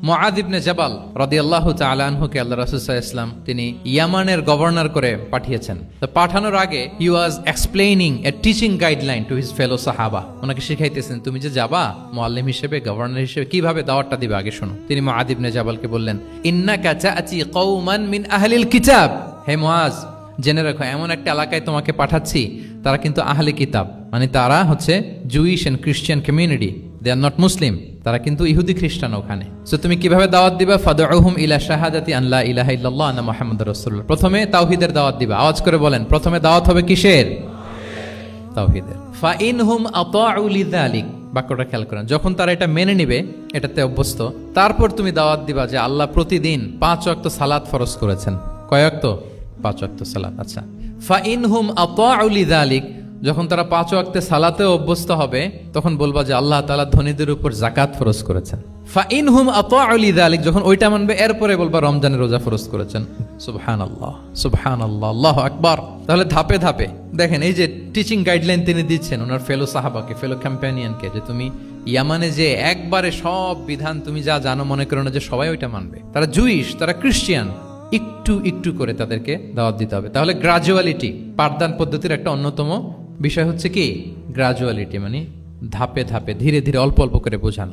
মুআয ইবনে জাবাল রাদিয়াল্লাহু তাআলা আনহুকে আল্লাহ রাসূল সাল্লাল্লাহু আলাইহি ওয়াসাল্লাম তিনি ইয়ামানের গভর্নর করে পাঠিয়েছেন। তো পাঠানোর আগে he was explaining a teaching guideline to his fellow সাহাবা। ওনাকে শিখাইতেছেন তুমি যে যাবা মুআল্লিম হিসেবে, গভর্নর হিসেবে কিভাবে দাওয়াতটা দিবে আগে শোনো। তিনি মুআয ইবনে জাবালকে বললেন, ইন্নাকা তা'তি কওমান মিন আহলিল কিতাব। হে মুআয, জেনে রাখো এমন একটা এলাকায় তোমাকে পাঠাচ্ছি তারা কিন্তু আহলে কিতাব, মানে তারা হচ্ছে Jewish and Christian community, they are not Muslim, তারা কিন্তু ইহুদি খ্রিস্টান ওখানে। সো তুমি কিভাবে দাওয়াত দিবা? ফাদউহুম ইলা শাহাদাতি আন লা ইলাহা ইল্লাল্লাহ আন্না মুহাম্মাদুর রাসূলুল্লাহ। প্রথমে তাওহীদের দাওয়াত দিবা। আওয়াজ করে বলেন, প্রথমে দাওয়াত হবে কিসের? তাওহীদের। ফা ইনহুম আতাউ লিযালিক, বাক্যটা খেয়াল করেন, যখন তারা এটা মেনে নিবে, এটাতে অভ্যস্ত, তারপর তুমি দাওয়াত দিবা যে আল্লাহ প্রতিদিন 5 ওয়াক্ত সালাত ফরজ করেছেন। কয় ওয়াক্ত? 5 ওয়াক্ত সালাত। আচ্ছা, ফা ইনহুম আতাউ লিযালিক, যখন তারা 5 ওয়াক্তে সালাতে অভ্যস্ত হবে তখন বলবা যে আল্লাহ তাআলা ধনীদের উপর যাকাত ফরজ করেছেন। ফা ইনহুম আতাউ লিযালিক, যখন ওইটা মানবে এরপরে বলবা রমজানের রোজা ফরজ করেছেন। সুবহানাল্লাহ, সুবহানাল্লাহ, আল্লাহু আকবার। তাহলে ধাপে ধাপে দেখেন, এই যে টিচিং গাইডলাইন তিনি দিচ্ছেন ওনার ফেলো সাহাবাকে, ফেলো কম্প্যানিয়নকে, যে তুমি ইয়ামানে যে একবারে সব বিধান তুমি যা জানো মনে করো না যে সবাই ওইটা মানবে। তারা জুইশ, তারা খ্রিস্টিয়ান, একটু একটু করে তাদেরকে দাওয়াত দিতে হবে। তাহলে গ্রাজুয়ালিটি, পাঠদান পদ্ধতির একটা অন্যতম বিষয় হচ্ছে কি গ্রাজুয়ালিটি, মানে ধাপে ধাপে ধীরে ধীরে অল্প অল্প করে বোঝানো।